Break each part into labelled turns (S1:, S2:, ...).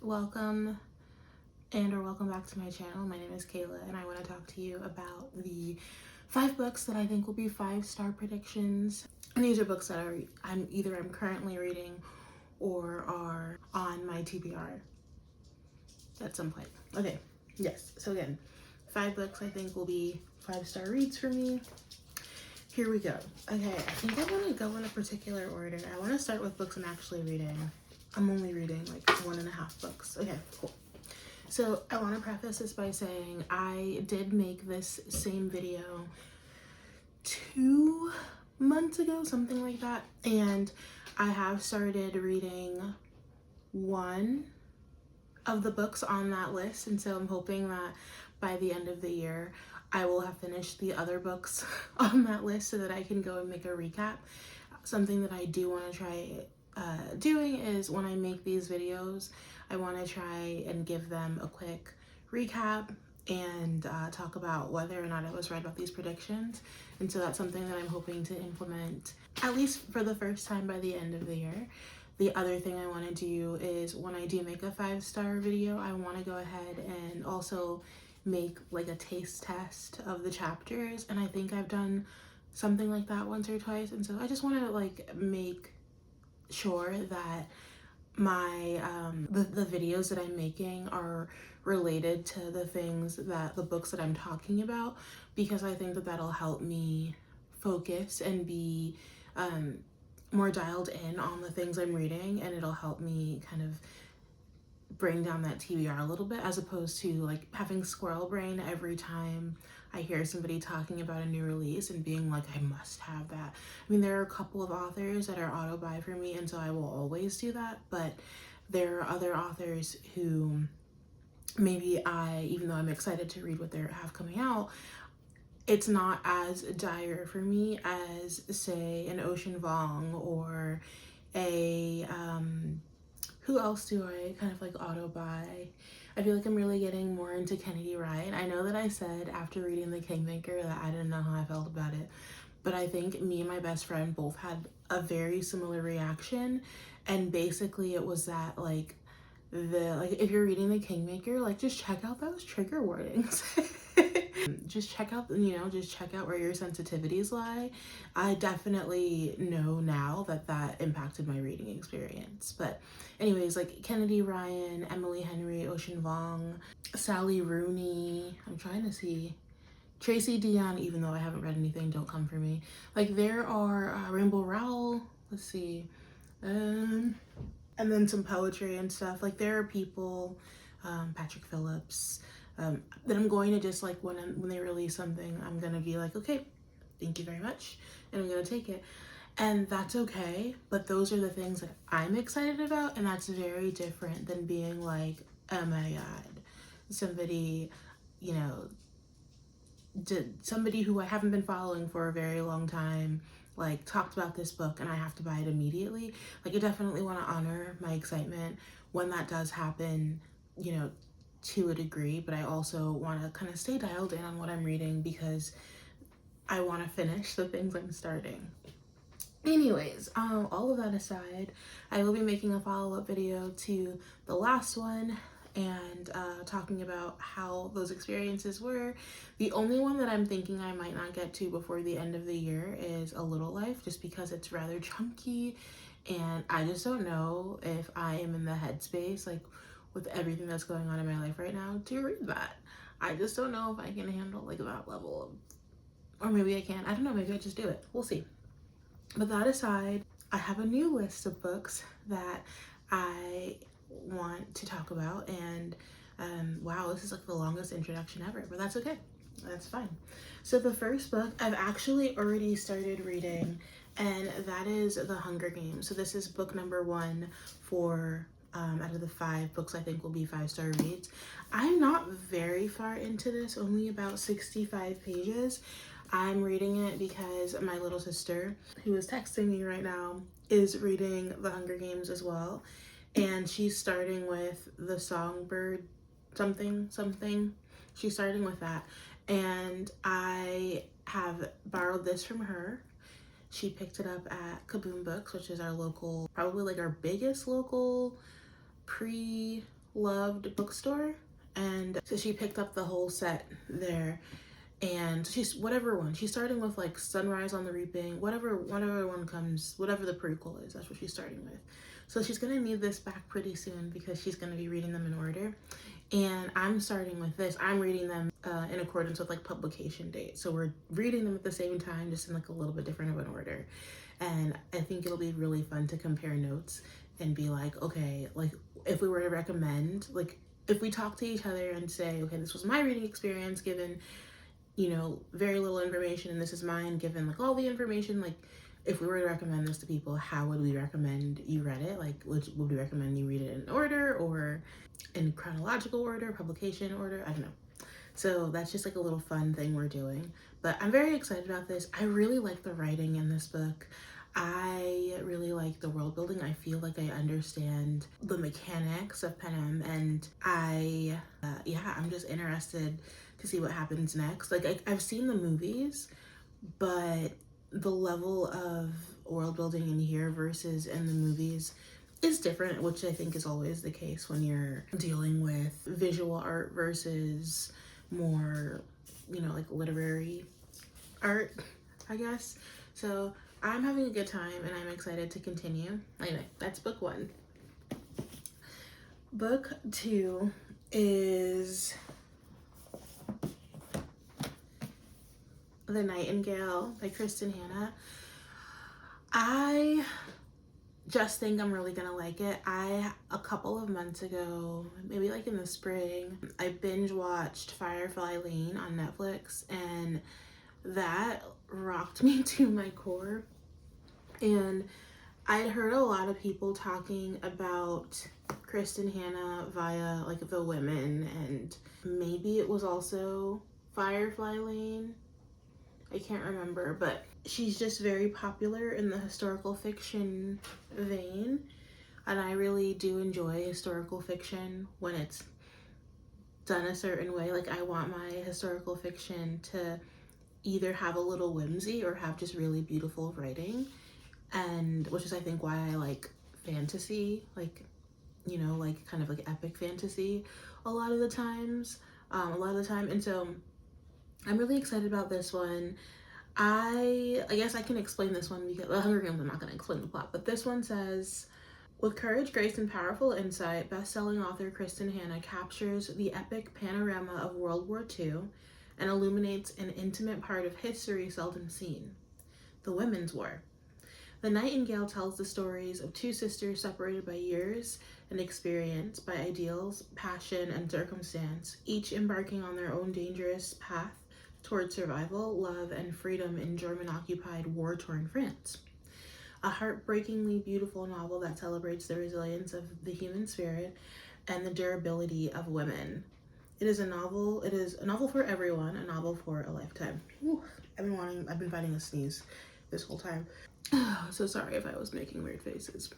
S1: welcome or welcome back to my channel. My name is Kayla and I want to talk to you about the 5 books that I think will be 5-star predictions. And these are books that I'm currently reading or are on my TBR at some point. Okay, yes, so again, 5 books I think will be 5-star reads for me. Here we go. Okay, I think I want to go in a particular order. I want to start with books I'm actually reading. I'm only reading like 1.5 books. Okay, cool. So I want to preface this by saying I did make this same video 2 months ago, something like that. And I have started reading one of the books on that list. And so I'm hoping that by the end of the year, I will have finished the other books on that list so that I can go and make a recap. Something that I do want to try doing is when I make these videos, I want to try and give them a quick recap and talk about whether or not I was right about these predictions. And so that's something that I'm hoping to implement, at least for the first time, by the end of the year. The other thing I want to do is when I do make a 5-star video, I want to go ahead and also make like a taste test of the chapters. And I think I've done something like that once or twice. And so I just want to like make sure that my the videos that I'm making are related to the things that the books that I'm talking about, because I think that that'll help me focus and be more dialed in on the things I'm reading, and it'll help me kind of bring down that TBR a little bit, as opposed to like having squirrel brain every time I hear somebody talking about a new release and being like, I must have that. I mean, there are a couple of authors that are auto buy for me, and so I will always do that, but there are other authors who maybe even though I'm excited to read what they have coming out, it's not as dire for me as, say, an Ocean Vuong or a who else do I kind of like auto buy? I feel like I'm really getting more into Kennedy Ryan. I know that I said after reading The Kingmaker that I didn't know how I felt about it, but I think me and my best friend both had a very similar reaction. And basically it was that like if you're reading The Kingmaker, like just check out those trigger warnings. Just check out where your sensitivities lie. I definitely know now that that impacted my reading experience. But anyways, like Kennedy Ryan, Emily Henry, Ocean Vuong, Sally Rooney, I'm trying to see, Tracy Deonn, even though I haven't read anything, don't come for me. Like there are Rainbow Rowell, let's see, and then some poetry and stuff. Like there are people, Patrick Phillips, that I'm going to just like when they release something, I'm gonna be like, okay, thank you very much, and I'm gonna take it, and that's okay. But those are the things that I'm excited about, and that's very different than being like, oh my god, somebody, somebody who I haven't been following for a very long time like talked about this book and I have to buy it immediately. Like I definitely want to honor my excitement when that does happen, to a degree, but I also want to kind of stay dialed in on what I'm reading because I want to finish the things I'm starting. Anyways, all of that aside, I will be making a follow-up video to the last one and talking about how those experiences were. The only one that I'm thinking I might not get to before the end of the year is A Little Life, just because it's rather chunky and I just don't know if I am in the headspace, like with everything that's going on in my life right now, to read that. I just don't know if I can handle like that level of, or maybe I can, I don't know, maybe I just do it, we'll see. But that aside, I have a new list of books that I want to talk about, and wow, this is like the longest introduction ever, but that's okay, that's fine. So the first book I've actually already started reading, and that is The Hunger Games. So this is book number 1 for out of the 5 books I think will be 5-star reads. I'm not very far into this, only about 65 pages. I'm reading it because my little sister, who is texting me right now, is reading The Hunger Games as well. And she's starting with the Songbird something. She's starting with that. And I have borrowed this from her. She picked it up at Kaboom Books, which is our local, probably like our biggest local loved bookstore, and so she picked up the whole set there. And she's she's starting with like Sunrise on the Reaping, whatever one comes, whatever the prequel is, that's what she's starting with. So she's gonna need this back pretty soon because she's gonna be reading them in order. And I'm starting with this. I'm reading them in accordance with like publication date. So we're reading them at the same time, just in like a little bit different of an order. And I think it'll be really fun to compare notes and be like, okay, like if we were to recommend, like if we talk to each other and say, okay, this was my reading experience given, you know, very little information, and this is mine given like all the information, like if we were to recommend this to people, how would we recommend you read it? Like would we recommend you read it in order or in chronological order, publication order? I don't know. So that's just like a little fun thing we're doing. But I'm very excited about this. I really like the writing in this book. I really like the world building. I feel like I understand the mechanics of Panem, and I'm just interested to see what happens next. Like I've seen the movies, but the level of world building in here versus in the movies is different, which I think is always the case when you're dealing with visual art versus more, you know, like literary art, I guess. So I'm having a good time and I'm excited to continue. Anyway, that's book 1. Book 2 is The Nightingale by Kristen Hanna. I just think I'm really gonna like it. A couple of months ago, maybe like in the spring, I binge watched Firefly Lane on Netflix, and that rocked me to my core. And I'd heard a lot of people talking about Kristen Hanna via like The Women, and maybe it was also Firefly Lane. I can't remember, but she's just very popular in the historical fiction vein, and I really do enjoy historical fiction when it's done a certain way. Like I want my historical fiction to either have a little whimsy or have just really beautiful writing, and which is I think why I like fantasy, like, you know, like kind of like epic fantasy a lot of the time. And so I'm really excited about this one. I guess I can explain this one because Hunger Games, I'm not going to explain the plot, but this one says, with courage, grace, and powerful insight, best-selling author Kristen Hanna captures the epic panorama of World War II and illuminates an intimate part of history seldom seen, the Women's War. The Nightingale tells the stories of two sisters separated by years and experience, by ideals, passion, and circumstance, each embarking on their own dangerous path toward survival, love, and freedom in German-occupied, war-torn France. A heartbreakingly beautiful novel that celebrates the resilience of the human spirit and the durability of women. It is a novel for everyone, a novel for a lifetime. Ooh, I've been fighting a sneeze this whole time. So sorry if I was making weird faces.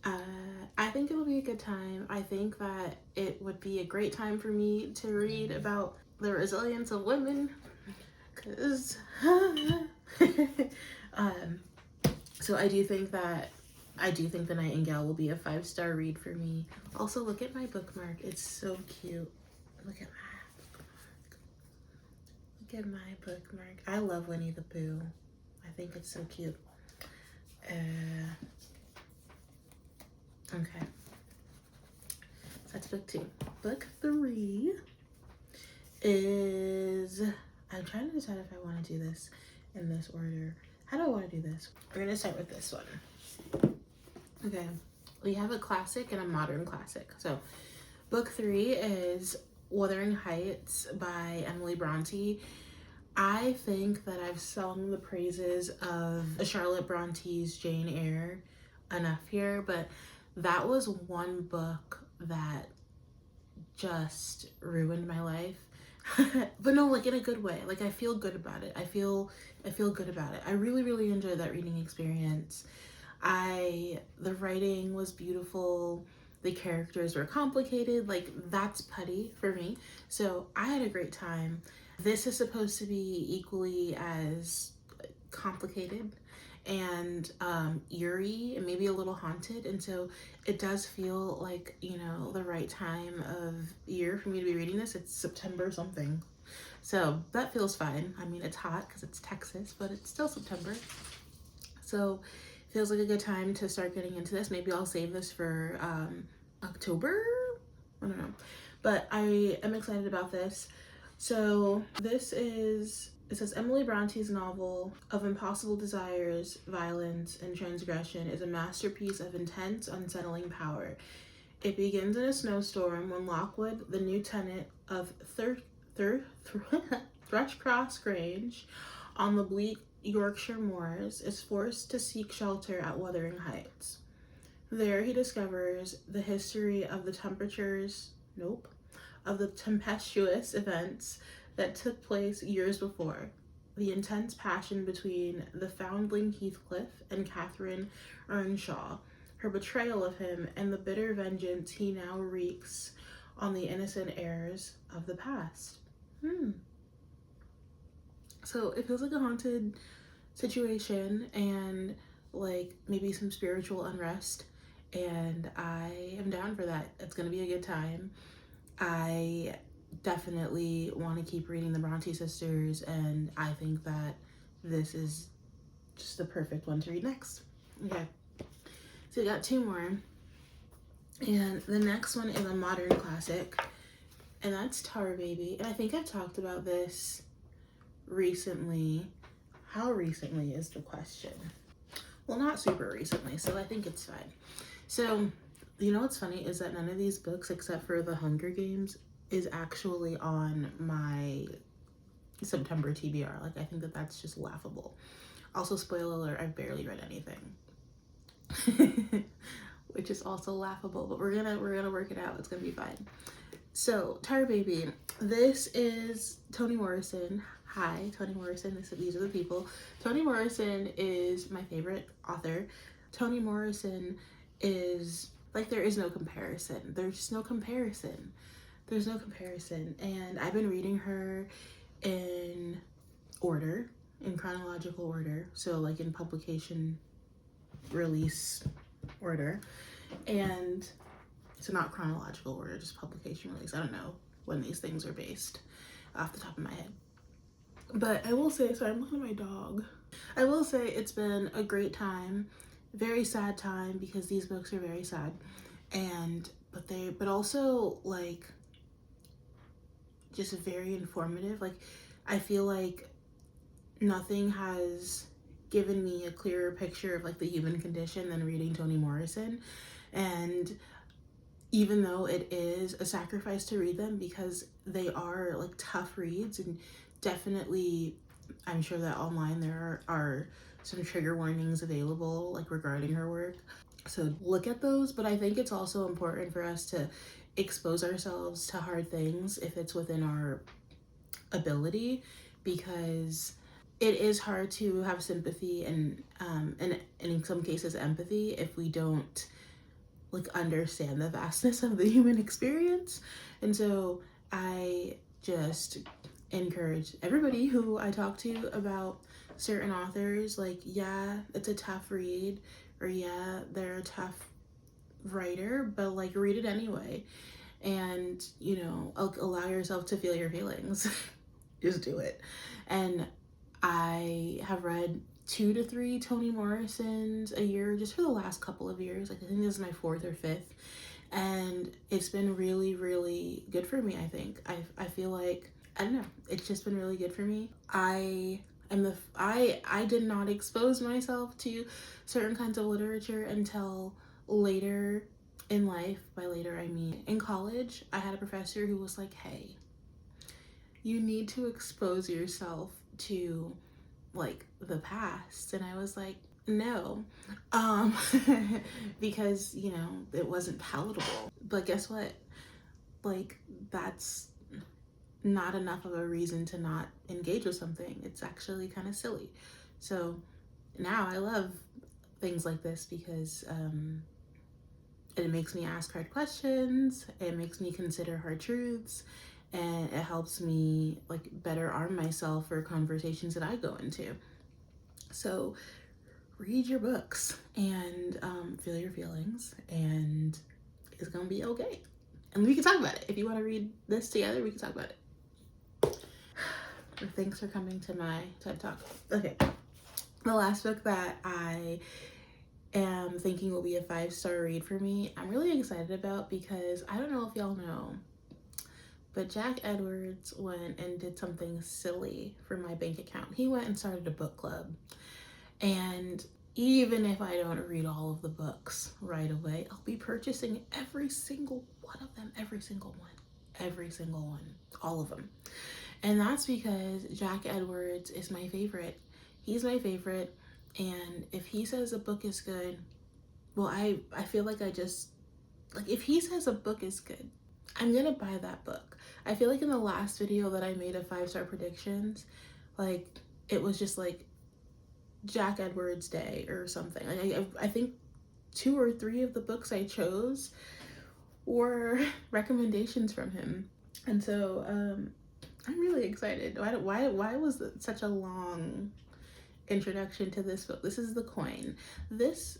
S1: I think it'll be a good time. I think that it would be a great time for me to read about the resilience of women, because so I do think The Nightingale will be a 5-star read for me. Also, look at my bookmark. It's so cute. Look at my bookmark. Look at my bookmark. I love Winnie the Pooh. I think it's so cute. Okay. So that's book 2. Book 3 is, I'm trying to decide if I want to do this in this order. How do I want to do this? We're going to start with this one. Okay. We have a classic and a modern classic. So book 3 is Wuthering Heights by Emily Bronte. I think that I've sung the praises of Charlotte Bronte's Jane Eyre enough here, but that was one book that just ruined my life. But no, like in a good way. Like I feel good about it. I feel good about it. I really, really enjoyed that reading experience. The writing was beautiful. The characters were complicated. Like that's putty for me. So I had a great time. This is supposed to be equally as complicated and eerie and maybe a little haunted. And so it does feel like, you know, the right time of year for me to be reading this. It's September something. So that feels fine. I mean, it's hot because it's Texas, but it's still September. So it feels like a good time to start getting into this. Maybe I'll save this for October? I don't know. But I am excited about this. So this is, it says Emily Bronte's novel of impossible desires, violence, and transgression is a masterpiece of intense, unsettling power. It begins in a snowstorm when Lockwood, the new tenant of Thrushcross Grange on the bleak Yorkshire moors, is forced to seek shelter at Wuthering Heights. There he discovers the history of the tempestuous events that took place years before, the intense passion between the foundling Heathcliff and Catherine Earnshaw, her betrayal of him, and the bitter vengeance he now wreaks on the innocent heirs of the past. So it feels like a haunted situation and like maybe some spiritual unrest, and I am down for that. It's gonna be a good time. I definitely want to keep reading the Bronte sisters, and I think that this is just the perfect one to read next. Okay, so we got two more, and the next one is a modern classic, and that's Tar Baby. And I think I've talked about this recently. How recently is the question? Well, not super recently, so I think it's fine. So, you know what's funny is that none of these books, except for The Hunger Games, is actually on my September TBR. Like, I think that that's just laughable. Also, spoiler alert, I've barely read anything. Which is also laughable, but we're gonna work it out. It's gonna be fine. So, Tar Baby. This is Toni Morrison. Hi, Toni Morrison. These are the people. Toni Morrison is my favorite author. Toni Morrison is, like, there is no comparison. There's just no comparison. There's no comparison. And I've been reading her in order, in chronological order. So, like, in publication release order. And so not chronological order, just publication release. I don't know when these things are based off the top of my head. But I will say, sorry, I'm looking at my dog. I will say it's been a great time, very sad time, because these books are very sad, but also like just very informative. Like, I feel like nothing has given me a clearer picture of like the human condition than reading Toni Morrison. And even though it is a sacrifice to read them because they are like tough reads, and definitely I'm sure that online there are some trigger warnings available like regarding her work, so look at those. But I think it's also important for us to expose ourselves to hard things if it's within our ability, because it is hard to have sympathy and in some cases empathy if we don't like understand the vastness of the human experience. And so I just encourage everybody who I talk to about certain authors, like, yeah, it's a tough read, or yeah, they're a tough writer, but like read it anyway. And, you know, allow yourself to feel your feelings. Just do it. And I have read 2 to 3 Toni Morrisons a year just for the last couple of years. Like, I think this is my 4th or 5th, and it's been really, really good for me. I think I feel like, I don't know, it's just been really good for me. I did not expose myself to certain kinds of literature until later in life. By later I mean in college. I had a professor who was like, hey, you need to expose yourself to like the past. And I was like, no, because, you know, it wasn't palatable. But guess what? Like, that's not enough of a reason to not engage with something. It's actually kind of silly. So now I love things like this because it makes me ask hard questions, it makes me consider hard truths, and it helps me like better arm myself for conversations that I go into. So read your books and feel your feelings, and it's gonna be okay. And we can talk about it. If you want to read this together, we can talk about it. Thanks for coming to my TED Talk. Okay, the last book that I am thinking will be a 5-star read for me, I'm really excited about, because I don't know if y'all know, but Jack Edwards went and did something silly for my bank account. He went and started a book club. And even if I don't read all of the books right away, I'll be purchasing every single one of them, every single one, all of them. And that's because Jack Edwards is my favorite. He's my favorite. And if he says a book is good, well, I feel like if he says a book is good, I'm gonna buy that book. I feel like in the last video that I made of 5-star predictions, like, it was just like Jack Edwards Day or something. Like, I think 2 or 3 of the books I chose were recommendations from him. And so I'm really excited. Why was it such a long introduction to this book? This is The Coin. This,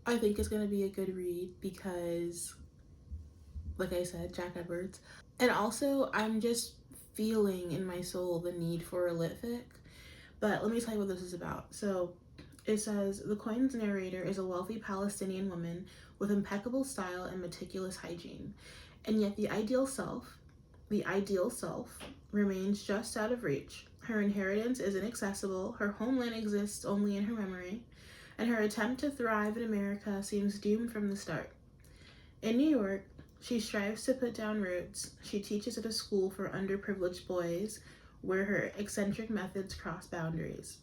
S1: I think, is going to be a good read because, like I said, Jack Edwards. And also, I'm just feeling in my soul the need for a lit fic. But let me tell you what this is about. So it says, The Coin's narrator is a wealthy Palestinian woman with impeccable style and meticulous hygiene. And yet the ideal self, remains just out of reach. Her inheritance is inaccessible, her homeland exists only in her memory, and her attempt to thrive in America seems doomed from the start. In New York, she strives to put down roots. She teaches at a school for underprivileged boys, where her eccentric methods cross boundaries.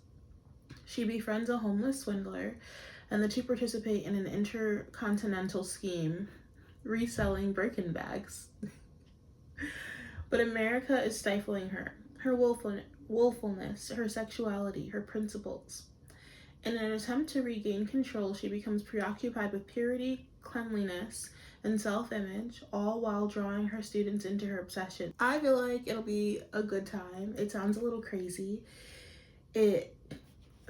S1: She befriends a homeless swindler, and the two participate in an intercontinental scheme, reselling Birkin bags. But America is stifling her willfulness, her sexuality, her principles. In an attempt to regain control, she becomes preoccupied with purity, cleanliness, and self-image, all while drawing her students into her obsession. I feel like it'll be a good time. It sounds a little crazy. It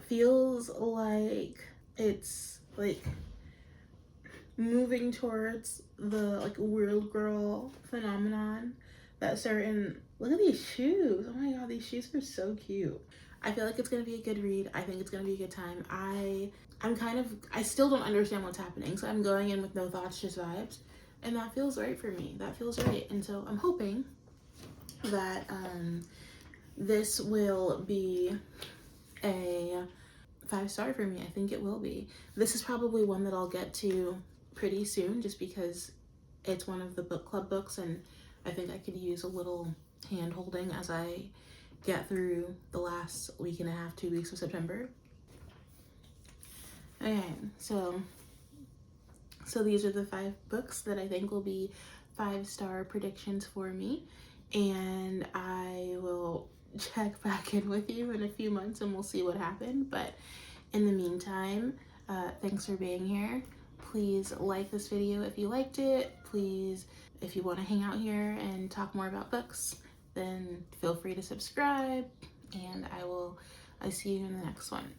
S1: feels like it's like moving towards the like world girl phenomenon that certain, look at these shoes. Oh my god, these shoes are so cute. I feel like it's gonna be a good read. I think it's gonna be a good time. I still don't understand what's happening, so I'm going in with no thoughts, just vibes, and that feels right for me. That feels right. And so I'm hoping that this will be a 5-star for me. I think it will be. This is probably one that I'll get to pretty soon, just because it's one of the book club books, and I think I could use a little hand holding as I get through the last week and a half, 2 weeks of September. Okay, so these are the 5 books that I think will be 5-star predictions for me, and I will check back in with you in a few months and we'll see what happened. But in the meantime, thanks for being here. Please like this video if you liked it. Please, if you want to hang out here and talk more about books, then feel free to subscribe, and I see you in the next one.